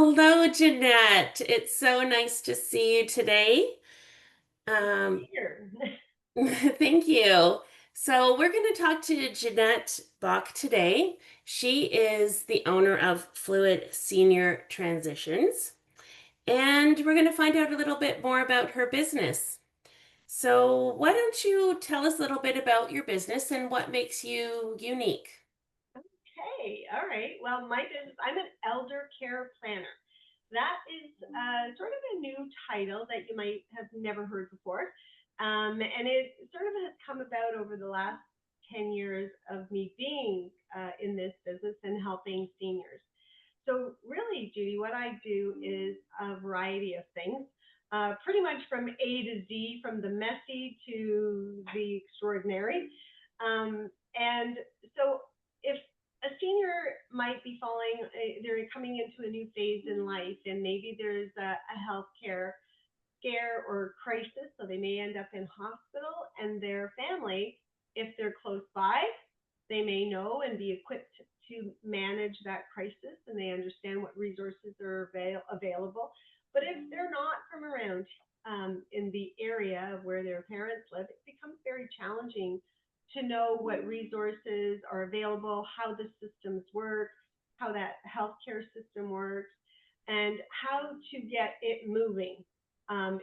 Hello, Jeanette. It's so nice to see you today. Um, Here. thank you. So, we're going to talk to Jeanette Bach today. She is the owner of Fluid Senior Transitions, and we're going to find out a little bit more about her business. So, why don't you tell us a little bit about your business and what makes you unique? Okay, all right. Well, my business, I'm an elder care planner. That is sort of a new title that you might have never heard before. And it sort of has come about over the last 10 years of me being in this business and helping seniors. So, really, Judy, what I do is a variety of things, pretty much from A to Z, from the messy to the extraordinary. And so, if a senior might be they're coming into a new phase in life, and maybe there's a healthcare scare or crisis, so they may end up in hospital, and their family, if they're close by, they may know and be equipped to manage that crisis, and they understand what resources are available. But if they're not from around in the area of where their parents live, it becomes very challenging to know what resources are available, how the systems work, how that healthcare system works, and how to get it moving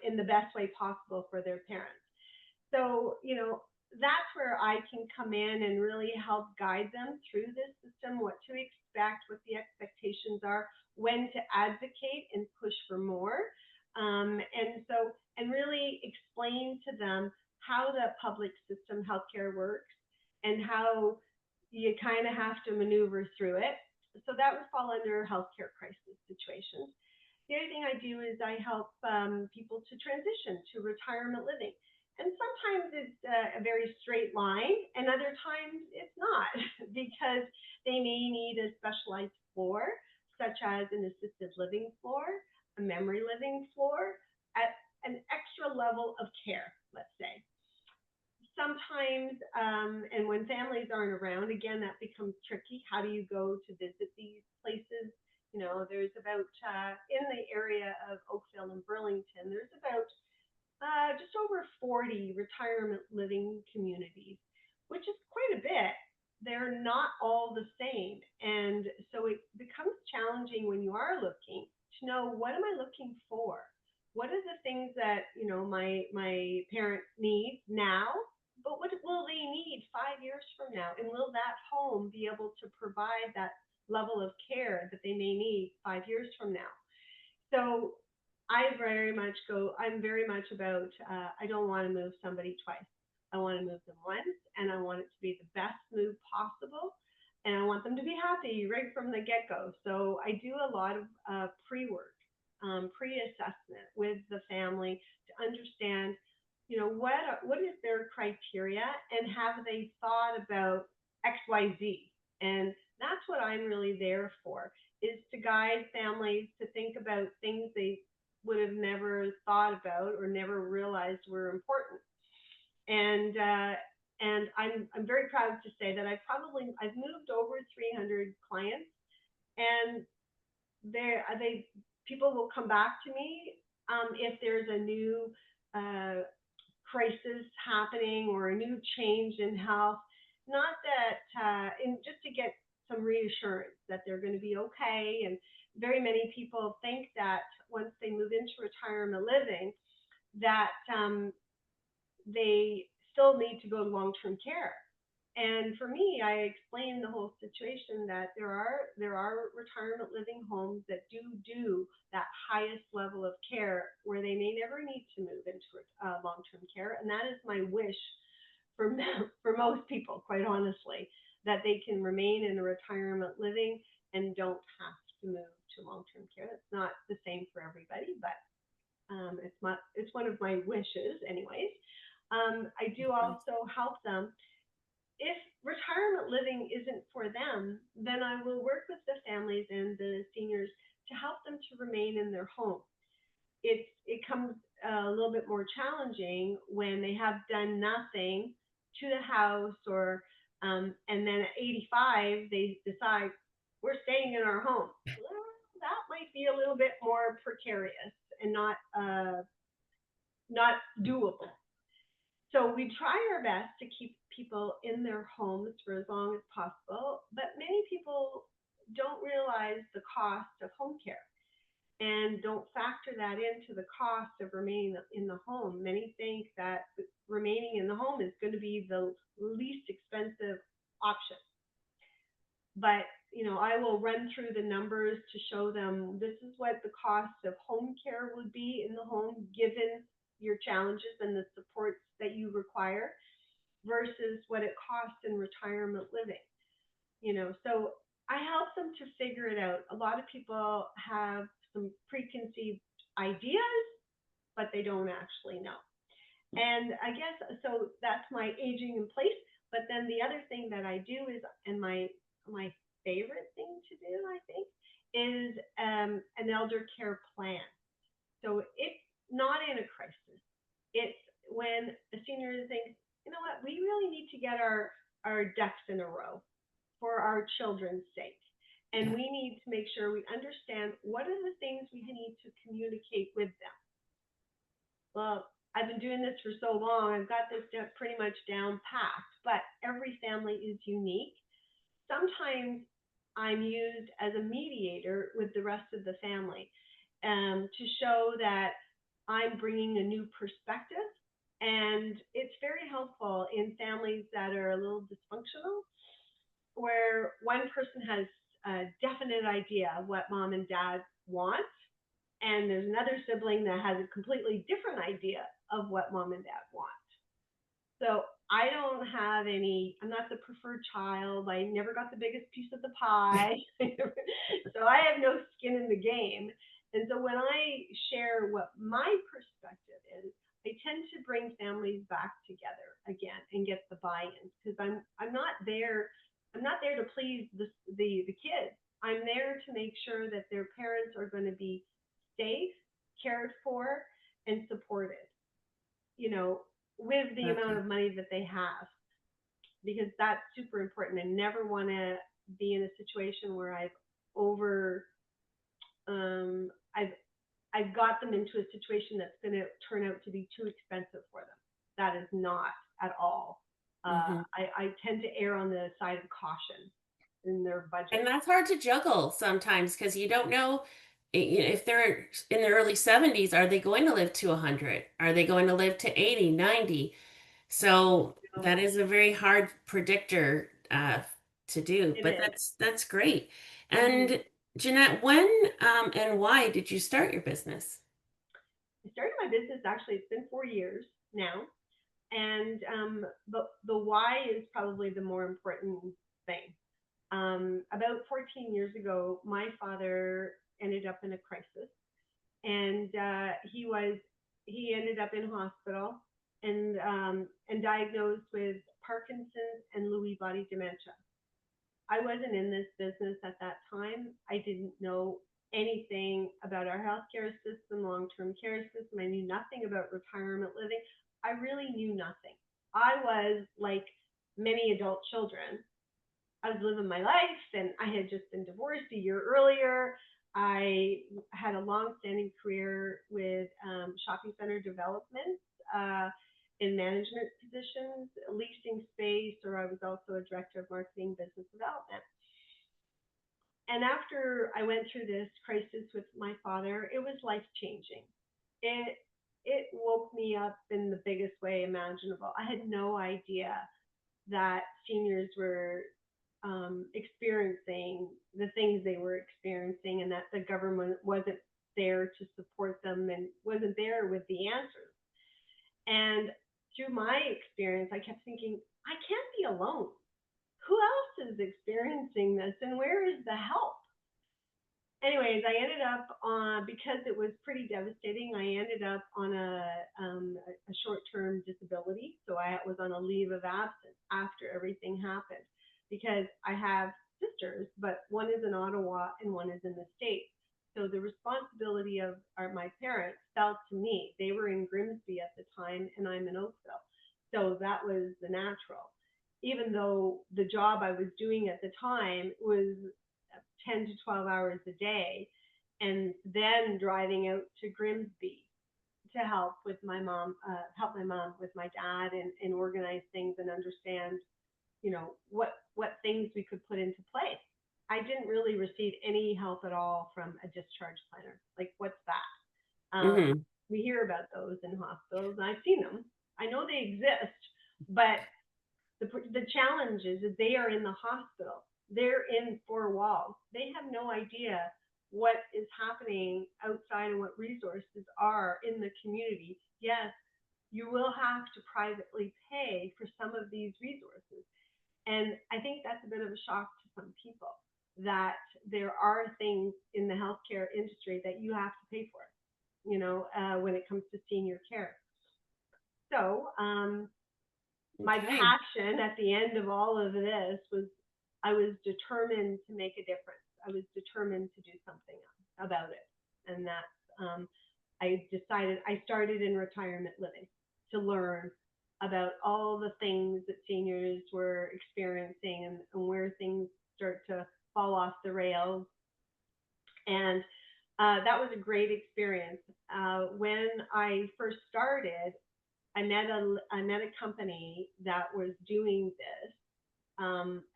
in the best way possible for their parents. So, that's where I can come in and really help guide them through this system, what to expect, what the expectations are, when to advocate and push for more. And really explain to them how the public system healthcare works and how you kind of have to maneuver through it. So that would fall under healthcare crisis situations. The other thing I do is I help people to transition to retirement living. And sometimes it's a very straight line, and other times it's not, because they may need a specialized floor, such as an assisted living floor, a memory living floor, at an extra level of care, let's say. Sometimes, and when families aren't around, again, that becomes tricky. How do you go to visit these places? There's about, in the area of Oakville and Burlington, there's about just over 40 retirement living communities, which is quite a bit. They're not all the same. And so it becomes challenging when you are looking to know, what am I looking for? What are the things that, my parent needs now, but what will they need 5 years from now? And will that home be able to provide that level of care that they may need 5 years from now? So I'm very much about, I don't want to move somebody twice. I want to move them once, and I want it to be the best move possible. And I want them to be happy right from the get go. So I do a lot of pre work, pre assessment with the family to understand, what is their criteria, and have they thought about XYZ? And that's what I'm really there for, is to guide families to think about things they would have never thought about or never realized were important. And I'm very proud to say that I've moved over 300 clients, and they people will come back to me if there's a new uh, crisis happening or a new change in health. Not that, and just to get some reassurance that they're going to be okay. And very many people think that once they move into retirement living, that they still need to go to long-term care. And for me, I explain the whole situation that there are retirement living homes that do that highest level of care where they may never need to move into long-term care, and that is my wish for for most people, quite honestly, that they can remain in a retirement living and don't have to move to long-term care. It's not the same for everybody, but it's one of my wishes, anyways. I do also help them. If retirement living isn't for them, then I will work with the families and the seniors to help them to remain in their home. It comes a little bit more challenging when they have done nothing to the house, or and then at 85 they decide we're staying in our home. that might be a little bit more precarious and not doable. So we try our best to keep people in their homes for as long as possible, but many people don't realize the cost of home care and don't factor that into the cost of remaining in the home. Many think that remaining in the home is going to be the least expensive option. But I will run through the numbers to show them this is what the cost of home care would be in the home given your challenges and the supports that you require versus what it costs in retirement living. So I help them to figure it out. A lot of people have some preconceived ideas, but they don't actually know. And I guess so that's my aging in place. But then the other thing that I do is, and my favorite thing to do, I think, is an elder care plan. So it's not in a crisis. It's when a senior thinks, you know what, we really need to get our ducks in a row for our children's sake. And Yeah. we need to make sure we understand what are the things we need to communicate with them. Well, I've been doing this for so long, I've got this pretty much down packed, but every family is unique. Sometimes I'm used as a mediator with the rest of the family to show that I'm bringing a new perspective. And it's very helpful in families that are a little dysfunctional, where one person has a definite idea of what mom and dad want, and there's another sibling that has a completely different idea of what mom and dad want. So I don't have any, I'm not the preferred child. I never got the biggest piece of the pie. So I have no skin in the game. And so when I share what my perspective is, I tend to bring families back together again and get the buy-in because I'm not there to please the kids. I'm there to make sure that their parents are going to be safe, cared for, and supported, you know, with the amount Okay. of money that they have, because that's super important. I never want to be in a situation where over, um, I've, I've got them into a situation that's going to turn out to be too expensive for them. That is not at all. Hmm. I tend to err on the side of caution in their And budget. that's hard to juggle sometimes because you don't know if they're in their early 70s, are they going to live to 100? Are they going to live to 80, 90? So You know, that is a very hard predictor to do, it but is. that's great. Mm-hmm. And Jeanette, when and why did you start your business? I started my business actually. It's been 4 years now, and the why is probably the more important thing. About 14 years ago, my father ended up in a crisis, and he ended up in hospital and diagnosed with Parkinson's and Lewy body dementia. I wasn't in this business at that time. I didn't know anything about our healthcare system, long-term care system. I knew nothing about retirement living. I really knew nothing. I was like many adult children. I was living my life, and I had just been divorced a year earlier. I had a long-standing career with shopping center development in management positions, leasing space, or I was also a director of marketing business development. And after I went through this crisis with my father, it was life changing. It it woke me up in the biggest way imaginable. I had no idea that seniors were experiencing the things they were experiencing, and that the government wasn't there to support them and wasn't there with the answers. And through my experience, I kept thinking, I can't be alone. Who else is experiencing this, and where is the help? Anyways, I ended up on, because it was pretty devastating. I ended up on a short term disability, so I was on a leave of absence after everything happened because I have sisters, but one is in Ottawa and one is in the States. So the responsibility of my parents fell to me. They were in Grimsby at the time, and I'm in Oakville. So that was the natural. Even though the job I was doing at the time was 10 to 12 hours a day, and then driving out to Grimsby to help my mom with my dad and organize things and understand, what things we could put into place. I didn't really receive any help at all from a discharge planner. Like, what's that? Hmm. We hear about those in hospitals, and I've seen them. I know they exist, but the challenge is that they are in the hospital. They're in four walls. They have no idea what is happening outside and what resources are in the community. Yes, you will have to privately pay for some of these resources. And I think that's a bit of a shock to some people that there are things in the healthcare industry that you have to pay for, when it comes to senior care. So, my Okay. passion at the end of all of this was I was determined to make a difference. I was determined to do something about it. And that's, I started in retirement living to learn about all the things that seniors were experiencing, and where things start to fall off the rails. And that was a great experience. When I first started, I met a company that was doing this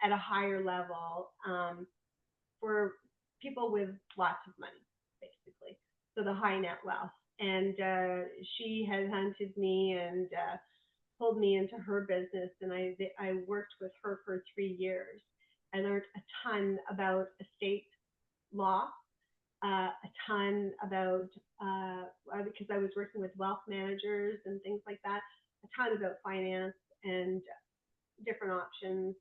at a higher level, for people with lots of money, basically. So the high net wealth. And she had hunted me and pulled me into her business, and I worked with her for 3 years. I learned a ton about estate law, a ton about, because I was working with wealth managers and things like that, a ton about finance and different options,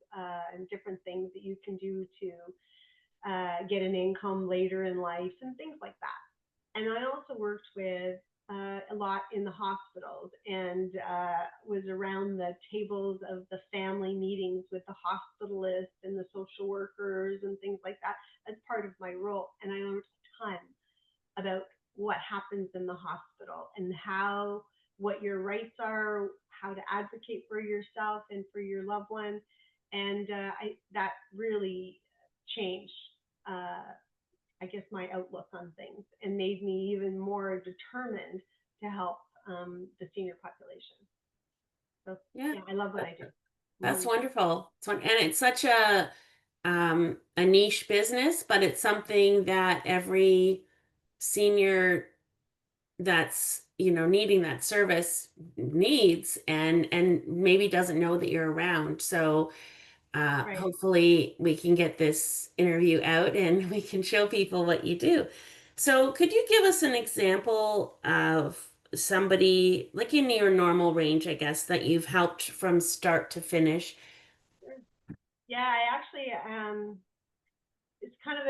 and different things that you can do to get an income later in life and things like that. And I also worked with a lot in the hospitals, and was around the tables of the family meetings with the hospitalists and the social workers and things like that as part of my role. And I learned a ton about what happens in the hospital and what your rights are, how to advocate for yourself and for your loved one. And that really changed, I guess, my outlook on things, and made me even more determined to help the senior population. So Yeah, yeah, I love what I do. that's Mm-hmm. wonderful. And it's such a niche business, but it's something that every senior that's, needing that service needs and maybe doesn't know that you're around. So Right. hopefully we can get this interview out and we can show people what you do. So could you give us an example of somebody like in your normal range, I guess, that you've helped from start to finish? Sure. Yeah, I actually, it's kind of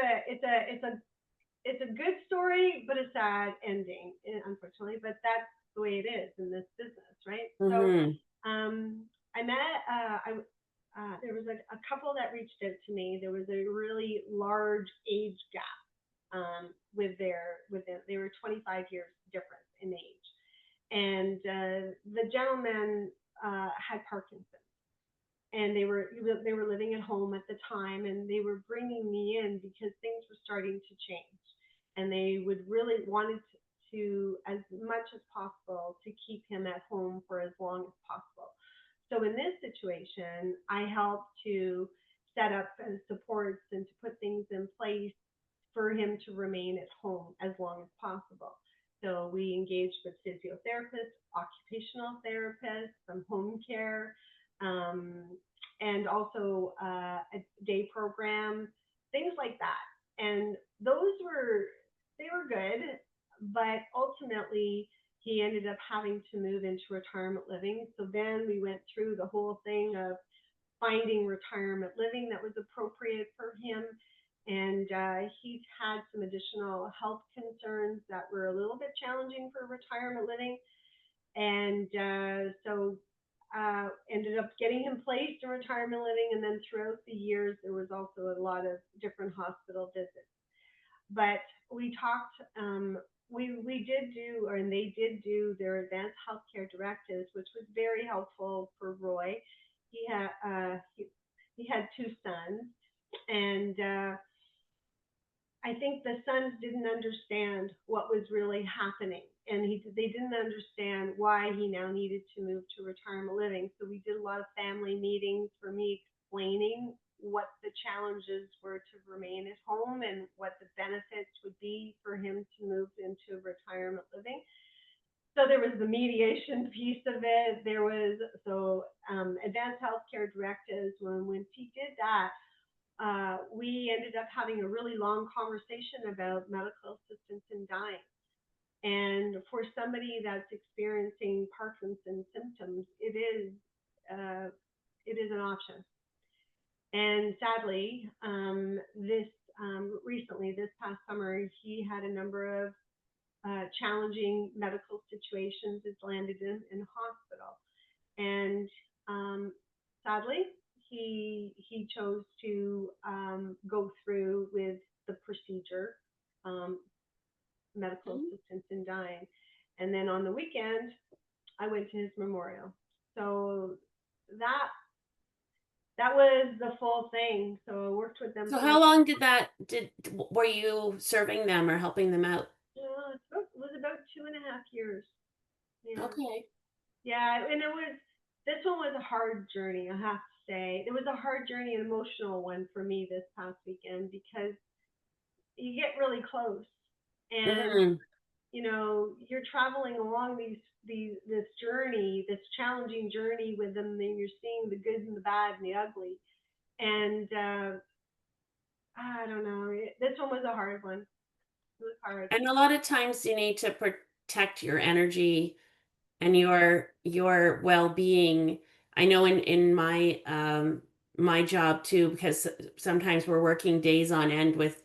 it's a good story, but a sad ending, unfortunately. But that's the way it is in this business, right? So, Hmm. I met there was a couple that reached out to me. There was a really large age gap, they were 25 years difference in age, and the gentleman had Parkinson's, and they were living at home at the time, and they were bringing me in because things were starting to change, and they would really wanted to as much as possible to keep him at home for as long as possible. So in this situation, I helped to set up supports and to put things in place for him to remain at home as long as possible. So we engaged with physiotherapists, occupational therapists, some home care, um, and also a day program, things like that. And they were good, but ultimately he ended up having to move into retirement living. So then we went through the whole thing of finding retirement living that was appropriate for him. And he's had some additional health concerns that were a little bit challenging for retirement living. And so ended up getting him placed in retirement living. And then throughout the years, there was also a lot of different hospital visits. But we talked, we did do, and they did do their advanced healthcare directives, which was very helpful for Roy. He had two sons, and I think the sons didn't understand what was really happening, and they didn't understand why he now needed to move to retirement living. So we did a lot of family meetings for me explaining what the challenges were to remain at home and what the benefits would be for him to move into retirement living. So there was the mediation piece of it. There was advanced healthcare directives. When he did that, we ended up having a really long conversation about medical assistance in dying. And for somebody that's experiencing Parkinson's symptoms, uh, it is an option. And sadly, this recently, this past summer, he had a number of challenging medical situations. Has landed in hospital, and sadly, he chose to go through with the procedure, um, medical Mhm. assistance in dying. And then on the weekend, I went to his memorial. So that that was the full thing. So I worked with them So for how long did were you serving them or helping them out? it was about 2.5 years. Yeah. Okay. Yeah, and this one was a hard journey, I have to say. It was a hard journey, an emotional one for me this past weekend because you get really close and Hmm. you're traveling along this journey, this challenging journey with them, and you're seeing the good and the bad and the ugly. And I don't know, this one was a hard one. It was hard. And a lot of times you need to protect your energy and your well-being. I know in my job too, because sometimes we're working days on end with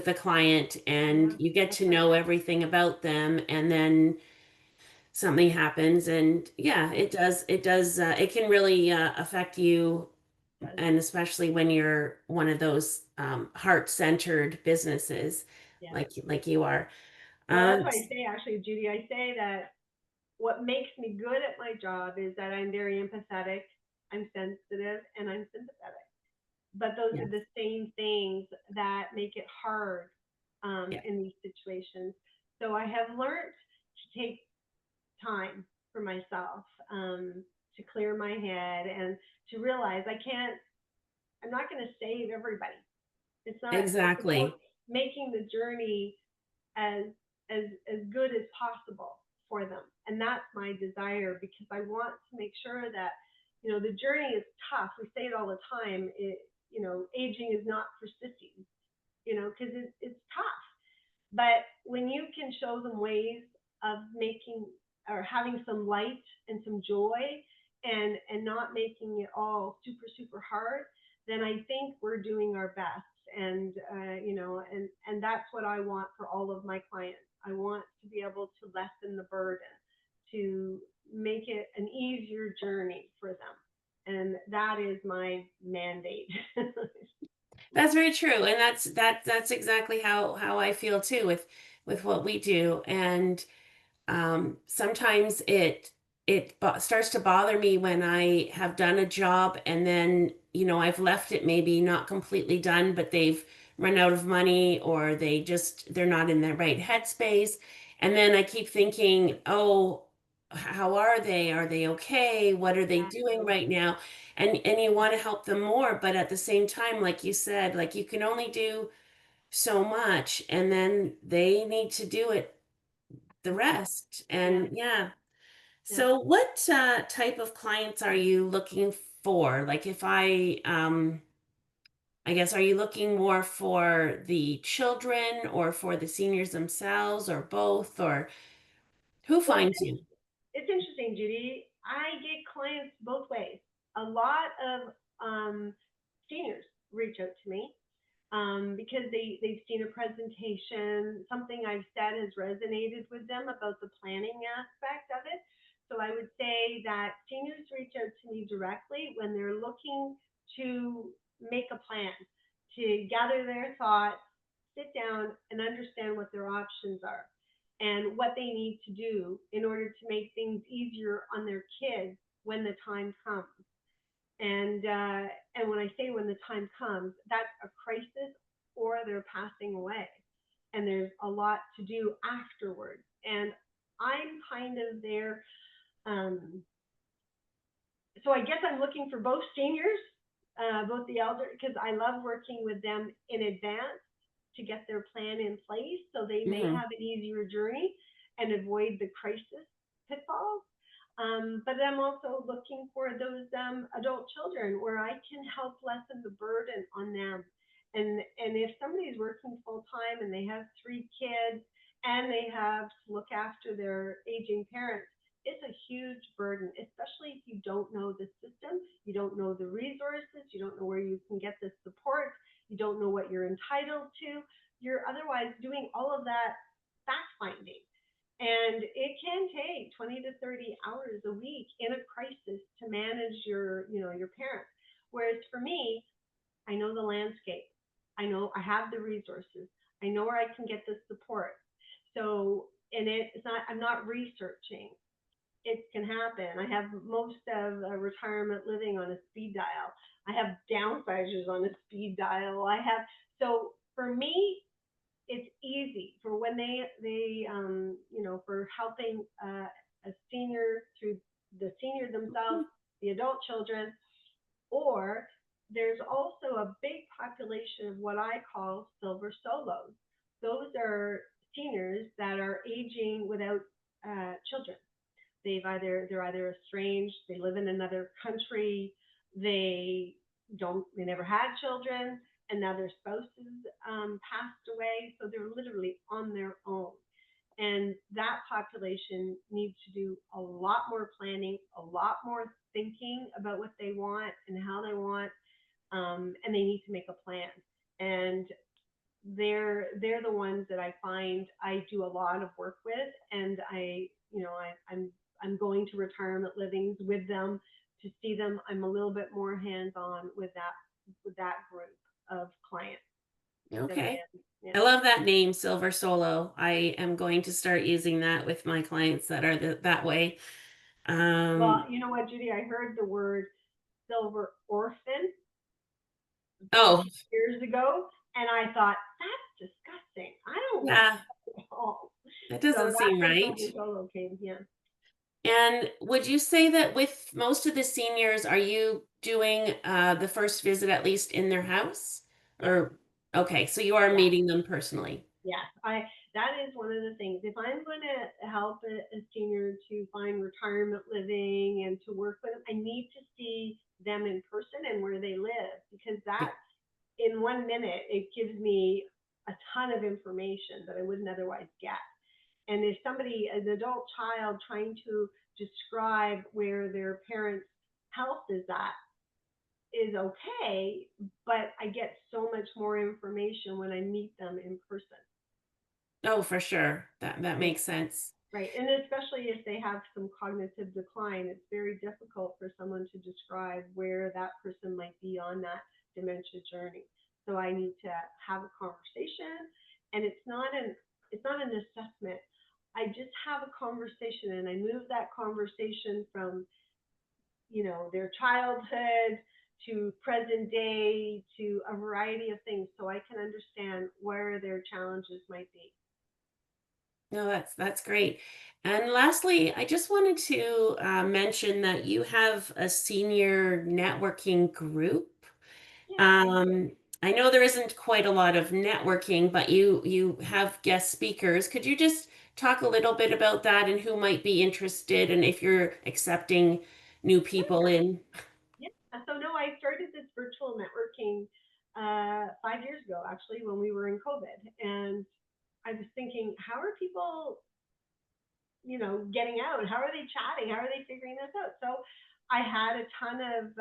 the client and Yeah, you get that's to right. know everything about them and then something happens and yeah, Yeah, it does it can really affect you, it does. and especially when you're one of those heart-centered businesses Yeah. like you are. Well, um that's what I say actually, Judy. I say that what makes me good at my job is that I'm very empathetic, I'm sensitive, and I'm sympathetic. But those yeah, are the same things that make it hard yeah, in these situations. So I have learned to take time for myself, to clear my head and to realize I'm not going to save everybody. It's about exactly. making the journey as as good as possible for them, and that's my desire because I want to make sure that the journey is tough. We say it all the time. Aging is not for sissies. Because it's tough. But when you can show them ways of making or having some light and some joy and not making it all super super hard, then I think we're doing our best. And and that's what I want for all of my clients. I want to be able to lessen the burden, to make it an easier journey for them, and that is my mandate. That's very true, and that's exactly how I feel too with what we do. And sometimes it starts to bother me when I have done a job and then I've left it maybe not completely done, but they've run out of money or they're not in the right headspace, and then I keep thinking, oh, how are they? Are they okay? What are they doing Exactly. right now? And you want to help them more, but at the same time, like you said, like you can only do so much, and then they need to do it the Yeah. rest. Yeah. And yeah. Yeah. So what type of clients are you looking for? Like if I guess, are you looking more for the children or for the seniors themselves or both, or who Well, finds you? it's interesting, Judy. I get clients both ways. A lot of seniors reach out to me because they've seen a presentation, something I've said has resonated with them about the planning aspect of it. So I would say that seniors reach out to me directly when they're looking to make a plan, to gather their thoughts, sit down and understand what their options are and what they need to do in order to make things easier on their kids when the time comes. And when I say when the time comes, that's a crisis or they're passing away. And there's a lot to do afterwards. And I'm kind of there. Um, so I guess I'm looking for both seniors, both the elder, because I love working with them in advance to get their plan in place so they may Hmm. have an easier journey and avoid the crisis pitfalls. But I'm also looking for those adult children where I can help lessen the burden on them. And if somebody's working full time and they have 3 kids and they have to look after their aging parents, it's a huge burden, especially if you don't know the system, you don't know the resources, you don't know where you can get the support, you don't know what you're entitled to. You're otherwise doing all of that fact finding. And it can take 20 to 30 hours a week in a crisis to manage your parents. Whereas for me, I know the landscape. I know I have the resources. I know where I can get the support. So, and it's not, I'm not researching. It can happen. I have most of retirement living on a speed dial. I have downsizers on a speed dial. So for me, it's easy for when for helping a senior through the senior themselves, the adult children, or there's also a big population of what I call silver solos. Those are seniors that are aging without children. They're either estranged, they live in another country, they never had children, and now their spouses passed away, so they're literally on their own. And that population needs to do a lot more planning, a lot more thinking about what they want and how they want, and they need to make a plan. And they're the ones that I find I do a lot of work with, and I'm going to retirement livings with them to see them. I'm a little bit more hands on with that group of clients than I Okay. am. Yeah. I love that name, Silver Solo. I am going to start using that with my clients that are that way. Well, Um, you know what, Judy? I heard the word silver orphan back oh, years ago, and I thought that's disgusting. I don't want yeah, that at all. that So doesn't that's seem where right. silver solo came. Yeah. And would you say that with most of the seniors, are you doing the first visit at least in their house? Yes. Or, okay, so you are Yeah. meeting them personally. Yes, I that is one of the things. If I'm going to help a senior to find retirement living and to work with them, I need to see them in person and where they live, because that in 1 minute it gives me a ton of information that I wouldn't otherwise get. And if somebody, an adult child, trying to describe where their parents' health is at is okay, but I get so much more information when I meet them in person. Oh, for sure. That Right. makes sense. Right. And especially if they have some cognitive decline, it's very difficult for someone to describe where that person might be on that dementia journey. So I need to have a conversation, and it's not an assessment. I just have a conversation, and I move that conversation from, their childhood to present day to a variety of things so I can understand where their challenges might be. No, that's great. And lastly, I just wanted to mention that you have a senior networking group. Yeah, I do. Um, I know there isn't quite a lot of networking, but you have guest speakers. Could you just talk a little bit about that and who might be interested and if you're accepting new people in? Yeah. So no, I started this virtual networking 5 years ago, actually, when we were in COVID, and I was thinking, how are people, getting out? How are they chatting? How are they figuring this out? So I had a ton of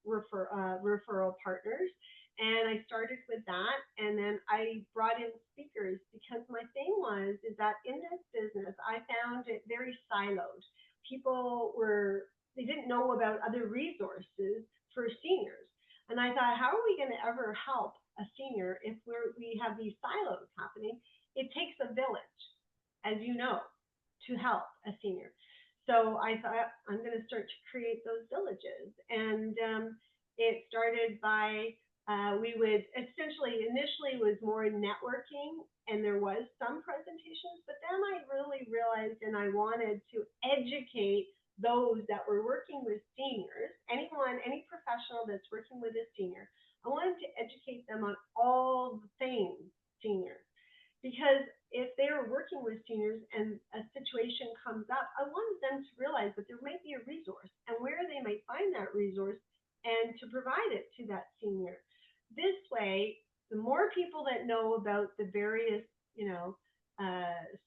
referral partners, and I started with that, and then I brought in speakers because my thing was is that in this business, I found it very siloed. People were they didn't know about other resources for seniors, and I thought, how are we going to ever help a senior if we have these silos happening? It takes a village, as you know, to help a senior. So I thought I'm going to start to create those villages, and it started by We would essentially initially was more networking, and there was some presentations, but then I really realized and I wanted to educate those that were working with seniors, anyone, any professional that's working with a senior. I wanted to educate them on all the things seniors, because if they are working with seniors and a situation comes up, I wanted them to realize that there might be a resource and where they might find that resource and to provide it to that senior. This way, the more people that know about the various, you know,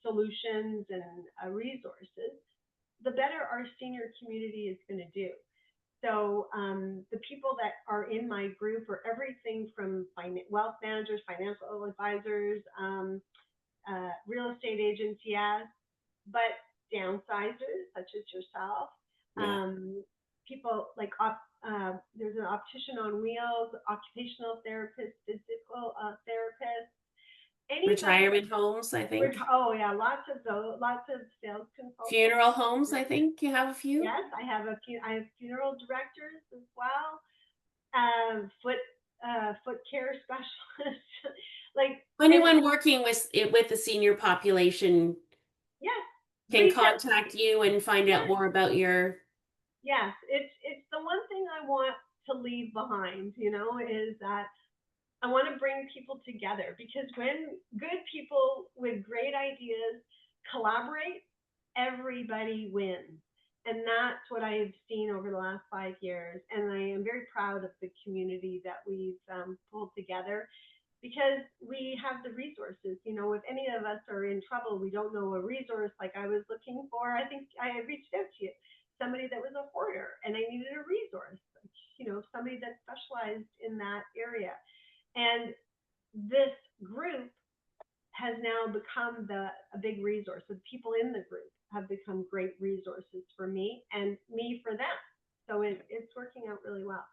solutions and resources, the better our senior community is going to do. So the people that are in my group are everything from wealth managers, financial advisors, real estate agents, yes, but downsizers such as yourself, Yeah. people like there's an optician on wheels, occupational therapist, physical therapist, anybody that Retirement homes, I think. oh yeah, lots of those, lots of sales consultants. Funeral homes, I think you have a few. Yes, I have funeral directors as well. Foot foot care specialists. Like, and Anyone working with the senior population yes, can reach out. contact you and find out Yes, more about your. yes, it's the one thing I want to leave behind, you know, is that I want to bring people together, because when good people with great ideas collaborate, everybody wins. And that's what I have seen over the last 5 years. And I am very proud of the community that we've pulled together, because we have the resources. You know, if any of us are in trouble, we don't know a resource like I was looking for. I think I reached out to you, somebody that was a hoarder, and I needed a resource, you know, somebody that specialized in that area. And this group has now become a big resource. The people in the group have become great resources for me and me for them. So it's working out really well.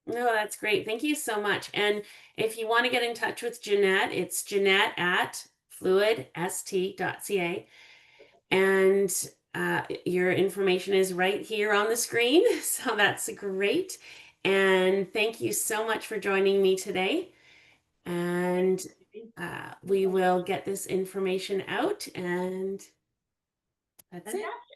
No, that's great. Thank you so much. And if you want to get in touch with Jeanette, it's Jeanette at fluidst.ca. And your information is right here on the screen. So that's great. And thank you so much for joining me today. And we will get this information out. And that's it. Fantastic.